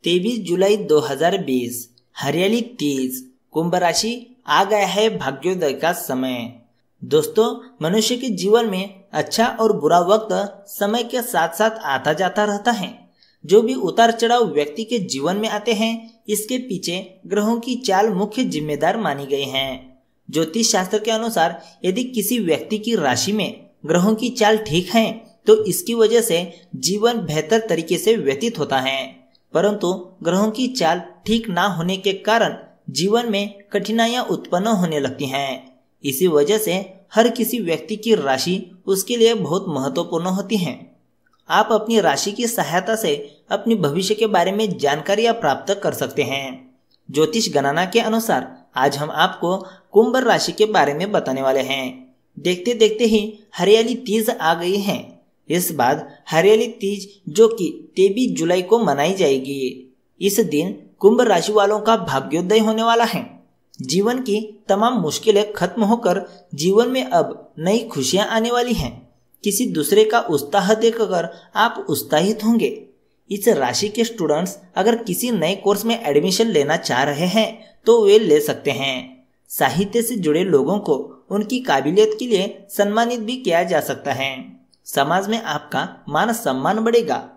23 जुलाई 2020 हरियाली तीज कुंभ राशि आ गया है भाग्योदय का समय। दोस्तों, मनुष्य के जीवन में अच्छा और बुरा वक्त समय के साथ साथ आता जाता रहता है। जो भी उतार चढ़ाव व्यक्ति के जीवन में आते हैं, इसके पीछे ग्रहों की चाल मुख्य जिम्मेदार मानी गई है। ज्योतिष शास्त्र के अनुसार यदि किसी व्यक्ति की राशि में ग्रहों की चाल ठीक है तो इसकी वजह से जीवन बेहतर तरीके से व्यतीत होता है, परंतु ग्रहों की चाल ठीक ना होने के कारण जीवन में कठिनाइयां उत्पन्न होने लगती हैं। इसी वजह से हर किसी व्यक्ति की राशि उसके लिए बहुत महत्वपूर्ण होती है। आप अपनी राशि की सहायता से अपनी भविष्य के बारे में जानकारियां प्राप्त कर सकते हैं। ज्योतिष गणना के अनुसार आज हम आपको कुंभ राशि के बारे में बताने वाले हैं। देखते देखते ही हरियाली तीज आ गई है। इस बाद हरियाली तीज जो कि 23 जुलाई को मनाई जाएगी। इस दिन कुंभ राशि वालों का भाग्योदय होने वाला है। जीवन की तमाम मुश्किलें खत्म होकर जीवन में अब नई खुशियां आने वाली हैं। किसी दूसरे का उत्साह देखकर आप उत्साहित होंगे। इस राशि के स्टूडेंट्स अगर किसी नए कोर्स में एडमिशन लेना चाह रहे हैं तो वे ले सकते हैं। साहित्य से जुड़े लोगों को उनकी काबिलियत के लिए सम्मानित भी किया जा सकता है। समाज में आपका मान सम्मान बढ़ेगा।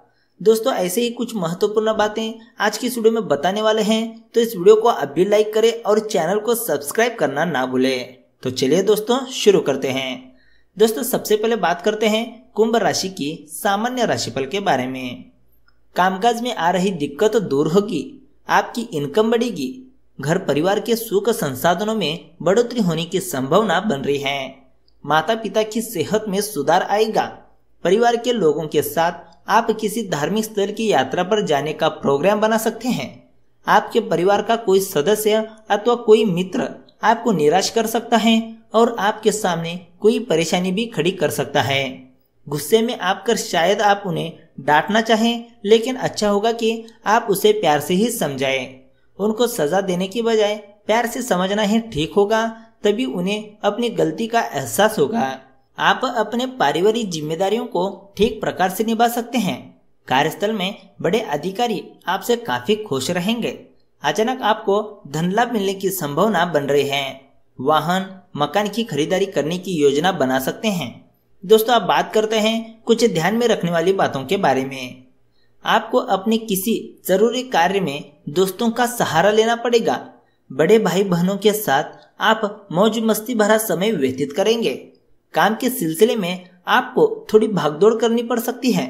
दोस्तों, ऐसे ही कुछ महत्वपूर्ण बातें आज की इस वीडियो में बताने वाले हैं, तो इस वीडियो को अभी लाइक करें और चैनल को सब्सक्राइब करना ना भूलें। तो चलिए दोस्तों, शुरू करते हैं। दोस्तों, सबसे पहले बात करते हैं कुंभ राशि की सामान्य राशिफल के बारे में। कामकाज में आ रही दिक्कत दूर होगी, आपकी इनकम बढ़ेगी, घर परिवार के सुख संसाधनों में बढ़ोतरी होने की संभावना बन रही है। माता पिता की सेहत में सुधार आएगा। परिवार के लोगों के साथ आप किसी धार्मिक स्थल की यात्रा पर जाने का प्रोग्राम बना सकते हैं। आपके परिवार का कोई सदस्य अथवा कोई मित्र आपको निराश कर सकता है और आपके सामने कोई परेशानी भी खड़ी कर सकता है। गुस्से में आकर शायद आप उन्हें डांटना चाहें, लेकिन अच्छा होगा कि आप उसे प्यार से ही समझाएं। उनको सजा देने की बजाय प्यार से समझना ही ठीक होगा, तभी उन्हें अपनी गलती का एहसास होगा। आप अपने पारिवारिक जिम्मेदारियों को ठीक प्रकार से निभा सकते हैं। कार्यस्थल में बड़े अधिकारी आपसे काफी खुश रहेंगे। अचानक आपको धन लाभ मिलने की संभावना बन रही है। वाहन, मकान की खरीदारी करने की योजना बना सकते हैं। दोस्तों, अब बात करते हैं कुछ ध्यान में रखने वाली बातों के बारे में। आपको अपने किसी जरूरी कार्य में दोस्तों का सहारा लेना पड़ेगा। बड़े भाई बहनों के साथ आप मौज मस्ती भरा समय व्यतीत करेंगे। काम के सिलसिले में आपको थोड़ी भागदौड़ करनी पड़ सकती है।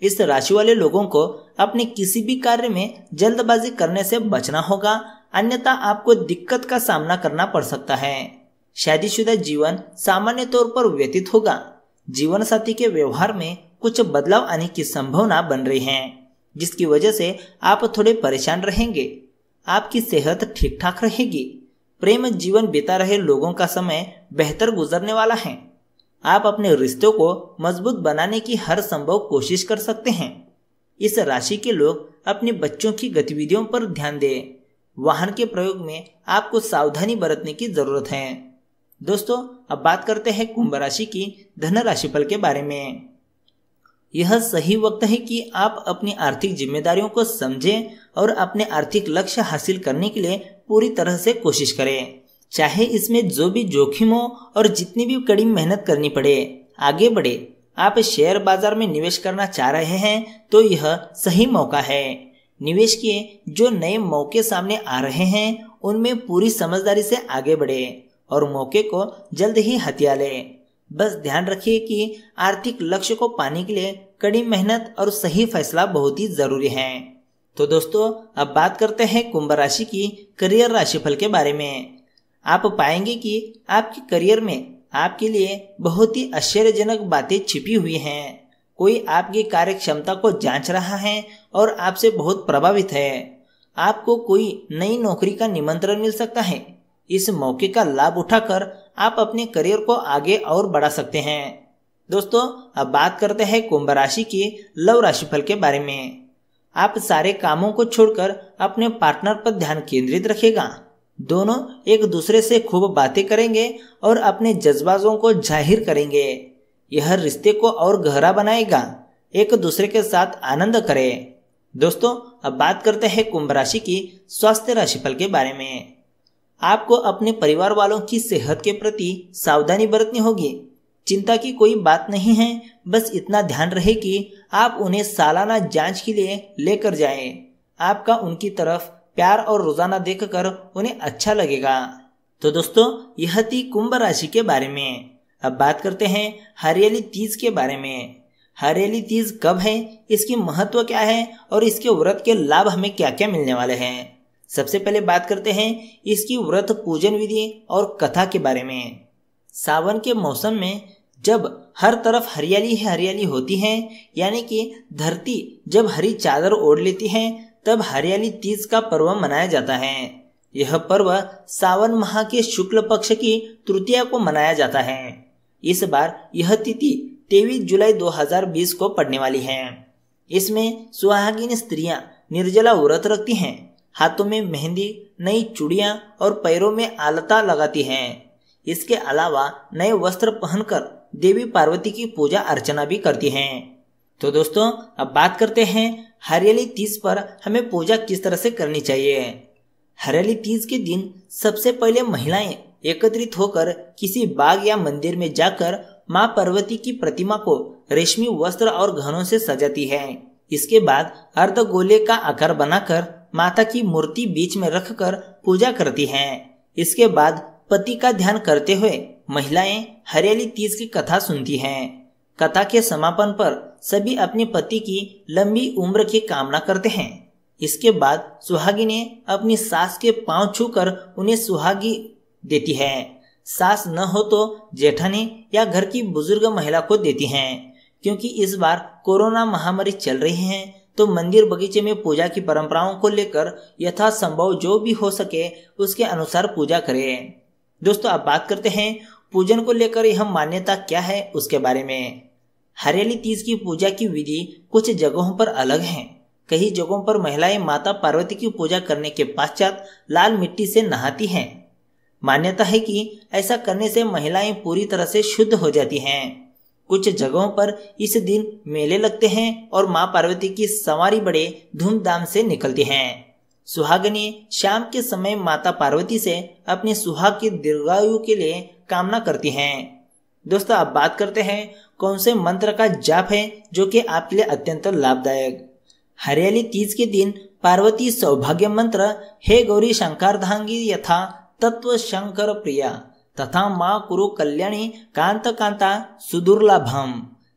इस राशि वाले लोगों को अपने किसी भी कार्य में जल्दबाजी करने से बचना होगा, अन्यथा आपको दिक्कत का सामना करना पड़ सकता है। शादीशुदा जीवन सामान्य तौर पर व्यतीत होगा। जीवन साथी के व्यवहार में कुछ बदलाव आने की संभावना बन रही है, जिसकी वजह से आप थोड़े परेशान रहेंगे। आपकी सेहत ठीक ठाक रहेगी। प्रेम जीवन बिता रहे लोगों का समय बेहतर गुजरने वाला है। आप अपने रिश्तों को मजबूत बनाने की हर संभव कोशिश कर सकते हैं। इस राशि के लोग अपने बच्चों की गतिविधियों पर ध्यान दें। वाहन के प्रयोग में आपको सावधानी बरतने की जरूरत है। दोस्तों, अब बात करते हैं कुंभ राशि की धन राशिफल के बारे में। यह सही वक्त है कि आप अपनी आर्थिक जिम्मेदारियों को समझें और अपने आर्थिक लक्ष्य हासिल करने के लिए पूरी तरह से कोशिश करें। चाहे इसमें जो भी जोखिम हो और जितनी भी कड़ी मेहनत करनी पड़े, आगे बढ़े। आप शेयर बाजार में निवेश करना चाह रहे हैं तो यह सही मौका है। निवेश किए। जो नए मौके सामने आ रहे हैं उनमें पूरी समझदारी से आगे बढ़े और मौके को जल्द ही हथिया ले। बस ध्यान रखिए कि आर्थिक लक्ष्य को पाने के लिए कड़ी मेहनत और सही फैसला बहुत ही जरूरी है। तो दोस्तों, अब बात करते हैं कुंभ राशि की करियर राशिफल के बारे में। आप पाएंगे कि आपके करियर में आपके लिए बहुत ही आश्चर्यजनक बातें छिपी हुई हैं। कोई आपकी कार्य क्षमता को जांच रहा है और आपसे बहुत प्रभावित है। आपको कोई नई नौकरी का निमंत्रण मिल सकता है। इस मौके का लाभ उठाकर आप अपने करियर को आगे और बढ़ा सकते हैं। दोस्तों, अब बात करते हैं कुंभ राशि की लव राशिफल के बारे में। आप सारे कामों को छोड़कर अपने पार्टनर पर ध्यान केंद्रित रखिएगा। दोनों एक दूसरे से खूब बातें करेंगे और अपने जज्बातों को जाहिर करेंगे। यह रिश्ते को और गहरा बनाएगा। एक दूसरे के साथ आनंद करें। दोस्तों अब बात करते हैं कुंभ राशि की स्वास्थ्य राशिफल के बारे में। आपको अपने परिवार वालों की सेहत के प्रति सावधानी बरतनी होगी। चिंता की कोई बात नहीं है, बस इतना ध्यान रहे कि आप उन्हें सालाना जांच के लिए लेकर जाएं। आपका उनकी तरफ प्यार और रोजाना देखकर उन्हें अच्छा लगेगा। तो दोस्तों यह थी कुंभ राशि के बारे में। अब बात करते हैं हरियाली तीज के बारे में। हरियाली तीज कब है, इसकी महत्व क्या है और इसके व्रत के लाभ हमें क्या क्या मिलने वाले हैं। सबसे पहले बात करते हैं इसकी व्रत पूजन विधि और कथा के बारे में। सावन के मौसम में जब हर तरफ हरियाली ही हरियाली होती है, यानी कि धरती जब हरी चादर ओढ़ लेती है, तब हरियाली तीज का पर्व मनाया जाता है। यह पर्व सावन माह के शुक्ल पक्ष की तृतीया को मनाया जाता है। इस बार यह तिथि 23 जुलाई 2020 को पड़ने वाली है। इसमें सुहागिन स्त्रियां निर्जला व्रत रखती हैं, हाथों में मेहंदी, नई चूड़ियां और पैरों में आलता लगाती हैं। इसके अलावा नए वस्त्र पहनकर देवी पार्वती की पूजा अर्चना भी करती हैं। तो दोस्तों अब बात करते हैं हरियाली तीज पर हमें पूजा किस तरह से करनी चाहिए। हरियाली तीज के दिन सबसे पहले महिलाएं एकत्रित होकर किसी बाग या मंदिर में जाकर माँ पार्वती की प्रतिमा को रेशमी वस्त्र और गहनों से सजाती है। इसके बाद अर्धगोले का आकार बनाकर माता की मूर्ति बीच में रखकर पूजा करती हैं। इसके बाद पति का ध्यान करते हुए महिलाएं हरियाली तीज की कथा सुनती हैं। कथा के समापन पर सभी अपने पति की लंबी उम्र की कामना करते हैं। इसके बाद सुहागिनें अपनी सास के पांव छूकर उन्हें सुहागी देती है। सास न हो तो जेठानी या घर की बुजुर्ग महिला को देती हैं। क्योंकि इस बार कोरोना महामारी चल रही है, तो मंदिर बगीचे में पूजा की परंपराओं को लेकर यथासंभव जो भी हो सके उसके अनुसार पूजा करें। दोस्तों अब बात करते हैं पूजन को लेकर यह मान्यता क्या है उसके बारे में। हरियाली तीज की पूजा की विधि कुछ जगहों पर अलग है। कई जगहों पर महिलाएं माता पार्वती की पूजा करने के पश्चात लाल मिट्टी से नहाती हैं। मान्यता है कि ऐसा करने से महिलाएं पूरी तरह से शुद्ध हो जाती हैं। कुछ जगहों पर इस दिन मेले लगते हैं और मां पार्वती की सवारी बड़े धूमधाम से निकलती हैं। सुहागिनें शाम के समय माता पार्वती से अपने सुहाग की दीर्घायु के लिए कामना करती हैं। दोस्तों अब बात करते हैं कौन से मंत्र का जाप है जो कि आपके लिए अत्यंत लाभदायक। हरियाली तीज के दिन पार्वती सौभाग्य मंत्र हे गौरी शंकरार्धांगी यथा तत्व शंकर प्रिया तथा माँ कुरु कल्याणी कांत कांता सुदुर्लभम,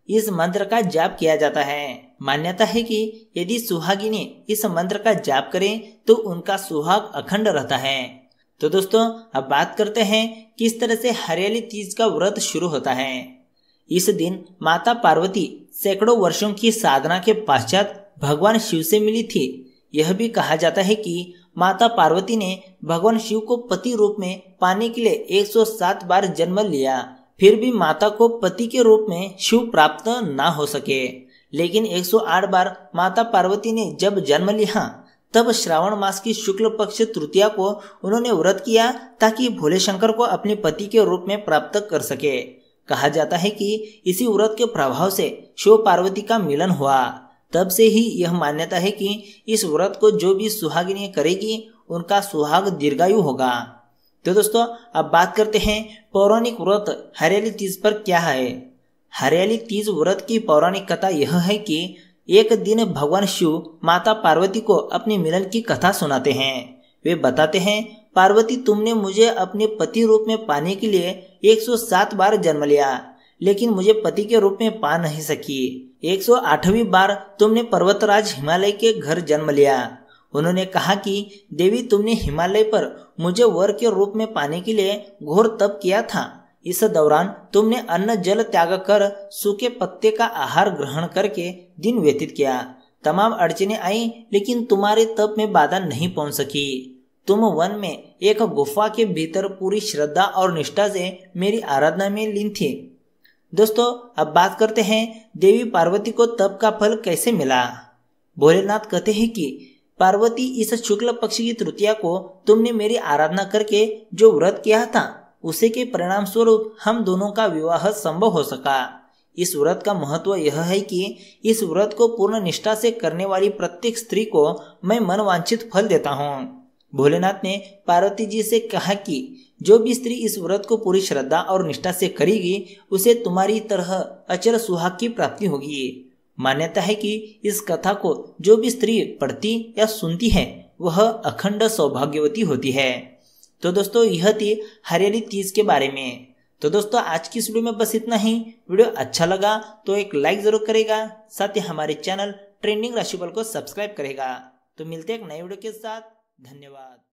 इस मंत्र का जाप किया जाता है। मान्यता है कि यदि सुहागिनें इस मंत्र का जाप करें तो उनका सुहाग अखंड रहता है। तो दोस्तों अब बात करते हैं किस तरह से हरियाली तीज का व्रत शुरू होता है। इस दिन माता पार्वती सैकड़ों वर्षों की साधना के पश्चात भगवान शिव से मिली थी। यह भी कहा जाता है कि माता पार्वती ने भगवान शिव को पति रूप में पाने के लिए 107 बार जन्म लिया, फिर भी माता को पति के रूप में शिव प्राप्त ना हो सके। लेकिन 108 बार माता पार्वती ने जब जन्म लिया, तब श्रावण मास की शुक्ल पक्ष तृतीया को उन्होंने व्रत किया ताकि भोले शंकर को अपने पति के रूप में प्राप्त कर सके। कहा जाता है कि इसी व्रत के प्रभाव से शिव पार्वती का मिलन हुआ। तब से ही यह मान्यता है कि इस व्रत को जो भी सुहागिनी करेगी उनका सुहाग दीर्घायु होगा। तो दोस्तों अब बात करते हैं पौराणिक व्रत हरियाली तीज पर क्या है। हरियाली तीज व्रत की पौराणिक कथा यह है कि एक दिन भगवान शिव माता पार्वती को अपने मिलन की कथा सुनाते हैं। वे बताते हैं, पार्वती तुमने मुझे अपने पति रूप में पाने के लिए 107 बार जन्म लिया, लेकिन मुझे पति के रूप में पा नहीं सकी। 108वीं बार तुमने पर्वतराज हिमालय के घर जन्म लिया। उन्होंने कहा कि देवी तुमने हिमालय पर मुझे वर के रूप में पाने के लिए घोर तप किया था। इस दौरान तुमने अन्न जल त्याग कर सूखे पत्ते का आहार ग्रहण करके दिन व्यतीत किया। तमाम अड़चने आई, लेकिन तुम्हारे तप में बाधा नहीं पहुंच सकी। तुम वन में एक गुफा के भीतर पूरी श्रद्धा और निष्ठा से मेरी आराधना में लीन थी। दोस्तों अब बात करते हैं देवी पार्वती को तप का फल कैसे मिला। भोलेनाथ कहते हैं कि पार्वती इस शुक्ल पक्ष की तृतीया को तुमने मेरी आराधना करके जो व्रत किया था, उसे के परिणाम स्वरूप हम दोनों का विवाह संभव हो सका। इस व्रत का महत्व यह है कि इस व्रत को पूर्ण निष्ठा से करने वाली प्रत्येक स्त्री को मैं मनवांछित फल देता हूँ। भोलेनाथ ने पार्वती जी से कहा कि जो भी स्त्री इस व्रत को पूरी श्रद्धा और निष्ठा से करेगी उसे तुम्हारी तरह अचल सुहाग की प्राप्ति होगी। मान्यता है कि इस कथा को जो भी स्त्री पढ़ती या सुनती है वह अखंड सौभाग्यवती होती है। तो दोस्तों यह थी हरियाली तीज के बारे में। तो दोस्तों आज की इस वीडियो में बस इतना ही। वीडियो अच्छा लगा तो एक लाइक जरूर करेगा, साथ ही हमारे चैनल ट्रेंडिंग राशिफल को सब्सक्राइब करेगा। तो मिलते हैं एक नए वीडियो के साथ। धन्यवाद।